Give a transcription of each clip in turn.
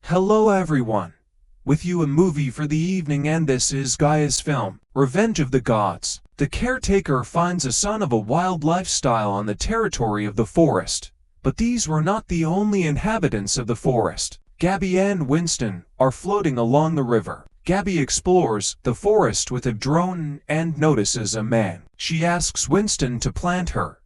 Hello everyone! With you a movie for the evening, and this is Gaia's film, Revenge of the Gods. The caretaker finds a son of a wild lifestyle on the territory of the forest. But these were not the only inhabitants of the forest. Gabby and Winston are floating along the river. Gabby explores the forest with a drone and notices a man. She asks Winston to plant her.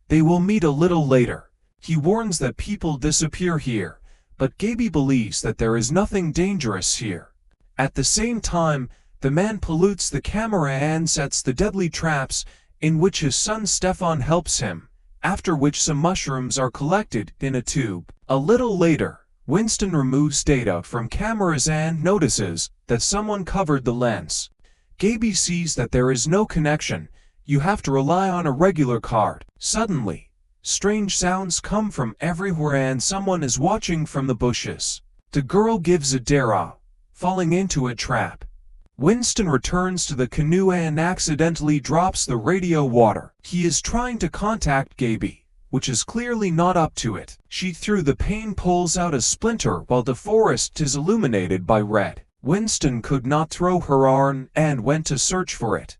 They will meet a little later. He warns that people disappear here, but Gabby believes that there is nothing dangerous here. At the same time, the man pollutes the camera and sets the deadly traps, in which his son Stefan helps him, after which some mushrooms are collected in a tube. A little later, Winston removes data from cameras and notices that someone covered the lens. Gabby sees that there is no connection. You have to rely on a regular card. Suddenly, strange sounds come from everywhere and someone is watching from the bushes. The girl gives a dare, falling into a trap. Winston returns to the canoe and accidentally drops the radio water. He is trying to contact Gabby, which is clearly not up to it. She through the pane pulls out a splinter while the forest is illuminated by red. Winston could not throw her arm and went to search for it.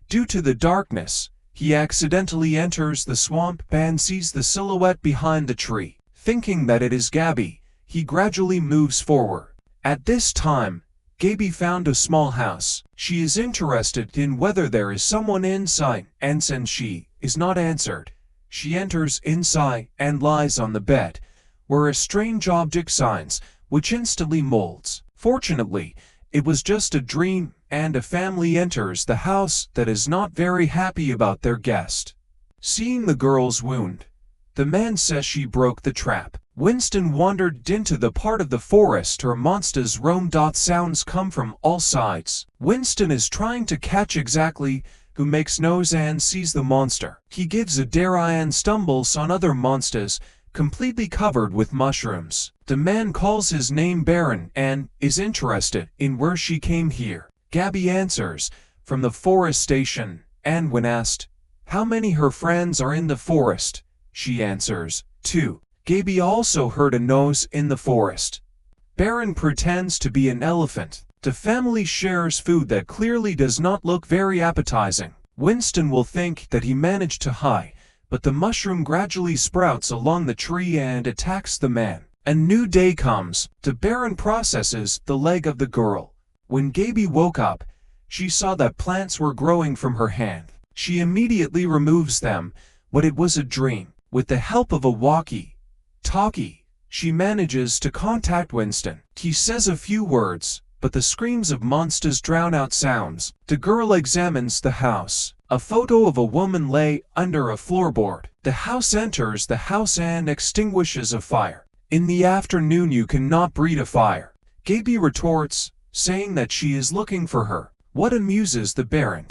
Due to the darkness, he accidentally enters the swamp and sees the silhouette behind the tree. Thinking that it is Gabby, he gradually moves forward. At this time, Gabby found a small house. She is interested in whether there is someone inside, and since she is not answered, she enters inside and lies on the bed, where a strange object signs, which instantly molds. Fortunately, it was just a dream, and a family enters the house that is not very happy about their guest. Seeing the girl's wound, the man says she broke the trap. Winston wandered into the part of the forest where monsters roam. Sounds come from all sides. Winston is trying to catch exactly who makes noise and sees the monster. He gives a dare and stumbles on other monsters, completely covered with mushrooms. The man calls his name Baron and is interested in where she came here. Gabby answers, from the forest station, and when asked how many her friends are in the forest, she answers, 2. Gabby also heard a noise in the forest. Baron pretends to be an elephant. The family shares food that clearly does not look very appetizing. Winston will think that he managed to hide, but the mushroom gradually sprouts along the tree and attacks the man. A new day comes. The Baron processes the leg of the girl. When Gabby woke up, she saw that plants were growing from her hand. She immediately removes them, but it was a dream. With the help of a walkie-talkie, she manages to contact Winston. He says a few words, but the screams of monsters drown out sounds. The girl examines the house. A photo of a woman lay under a floorboard. The house enters the house and extinguishes a fire. In the afternoon you cannot breathe a fire. Gabby retorts, saying that she is looking for her. What amuses the Baron?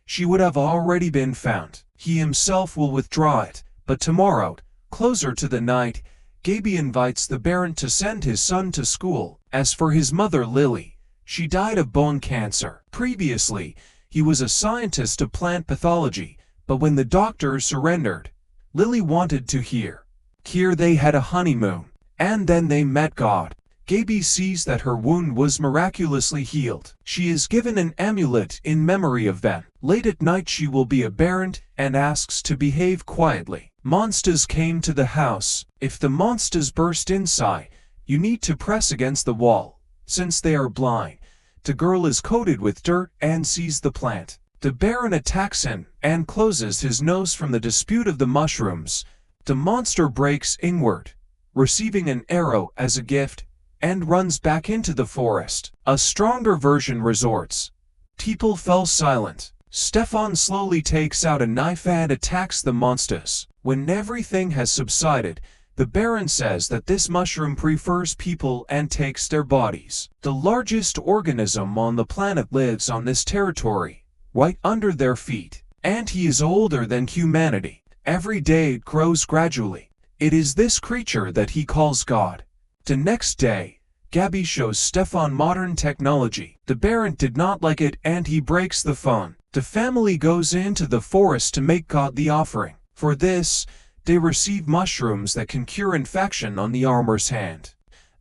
She would have already been found. He himself will withdraw it, but tomorrow, closer to the night, Gabby invites the Baron to send his son to school. As for his mother Lily, she died of bone cancer. Previously, he was a scientist of plant pathology, but when the doctor surrendered, Lily wanted to hear. Here they had a honeymoon, and then they met God. Gabby sees that her wound was miraculously healed. She is given an amulet in memory of them. Late at night she will be a Baron and asks to behave quietly. Monsters came to the house. If the monsters burst inside, you need to press against the wall. Since they are blind, the girl is coated with dirt and sees the plant. The Baron attacks him and closes his nose from the dispute of the mushrooms. The monster breaks inward, receiving an arrow as a gift, and runs back into the forest. A stronger version resorts. People fell silent. Stefan slowly takes out a knife and attacks the monsters. When everything has subsided, the Baron says that this mushroom prefers people and takes their bodies. The largest organism on the planet lives on this territory, right under their feet, and he is older than humanity. Every day it grows gradually. It is this creature that he calls God. The next day, Gabby shows Stefan modern technology. The Baron did not like it and he breaks the phone. The family goes into the forest to make God the offering. For this, they receive mushrooms that can cure infection on the armor's hand.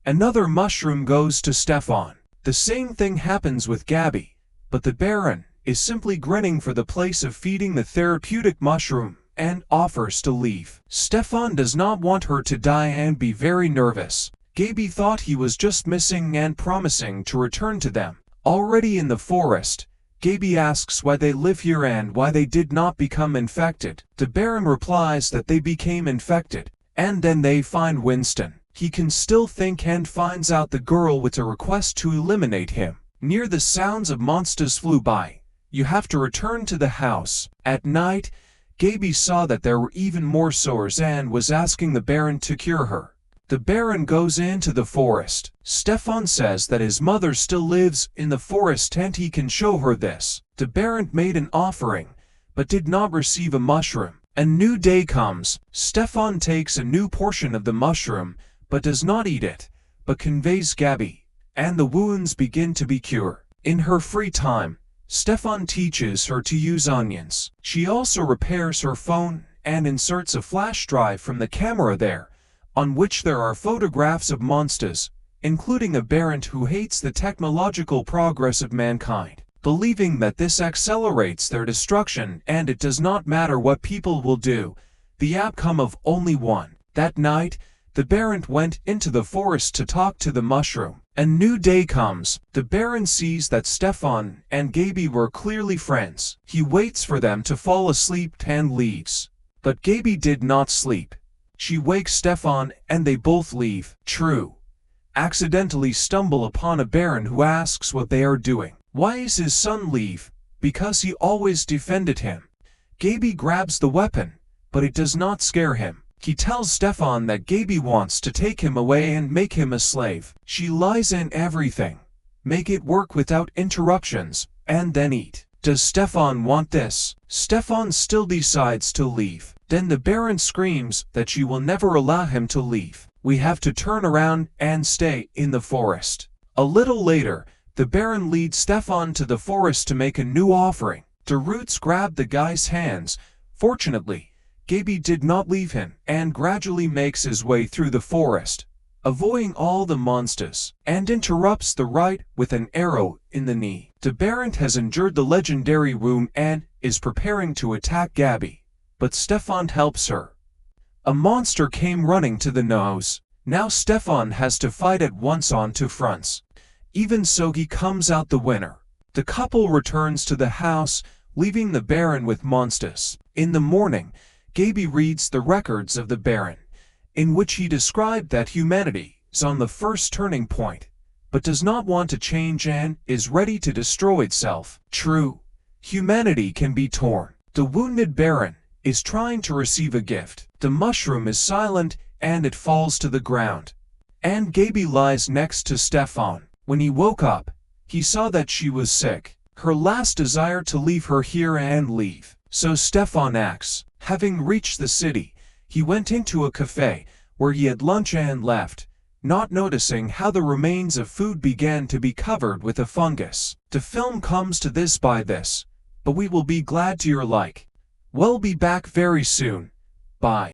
Another mushroom goes to Stefan. The same thing happens with Gabby, but the Baron is simply grinning for the place of feeding the therapeutic mushroom and offers to leave. Stefan does not want her to die and be very nervous. Gaby thought he was just missing and promising to return to them. Already in the forest, Gaby asks why they live here and why they did not become infected. The Baron replies that they became infected, and then they find Winston. He can still think and finds out the girl with a request to eliminate him. Near the sounds of monsters flew by. You have to return to the house. At night, Gaby saw that there were even more sores and was asking the Baron to cure her. The Baron goes into the forest. Stefan says that his mother still lives in the forest and he can show her this. The Baron made an offering, but did not receive a mushroom. A new day comes. Stefan takes a new portion of the mushroom, but does not eat it, but conveys Gabby, and the wounds begin to be cured. In her free time, Stefan teaches her to use onions. She also repairs her phone and inserts a flash drive from the camera there, on which there are photographs of monsters, including a Baron who hates the technological progress of mankind, believing that this accelerates their destruction and it does not matter what people will do, the outcome of only one. That night, the Baron went into the forest to talk to the mushroom. A new day comes. The Baron sees that Stefan and Gaby were clearly friends. He waits for them to fall asleep and leaves. But Gaby did not sleep. She wakes Stefan and they both leave. True. Accidentally stumble upon a Baron who asks what they are doing. Why is his son leave? Because he always defended him. Gaby grabs the weapon, but it does not scare him. He tells Stefan that Gaby wants to take him away and make him a slave. She lies in everything, make it work without interruptions, and then eat. Does Stefan want this? Stefan still decides to leave. Then the Baron screams that she will never allow him to leave. We have to turn around and stay in the forest. A little later, the Baron leads Stefan to the forest to make a new offering. The roots grab the guy's hands. Fortunately, Gaby did not leave him and gradually makes his way through the forest, avoiding all the monsters, and interrupts the ride with an arrow in the knee. The Baron has endured the legendary wound and is preparing to attack Gabby, but Stefan helps her. A monster came running to the nose. Now Stefan has to fight at once on two fronts. Even so, he comes out the winner. The couple returns to the house, leaving the Baron with monsters. In the morning, Gaby reads the records of the Baron, in which he described that humanity is on the first turning point, but does not want to change and is ready to destroy itself. True, humanity can be torn. The wounded Baron is trying to receive a gift. The mushroom is silent and it falls to the ground. And Gaby lies next to Stefan. When he woke up, he saw that she was sick. Her last desire to leave her here and leave. So Stefan acts. Having reached the city, he went into a cafe, where he had lunch and left, not noticing how the remains of food began to be covered with a fungus. The film comes to this by this, but we will be glad to your like. We'll be back very soon. Bye.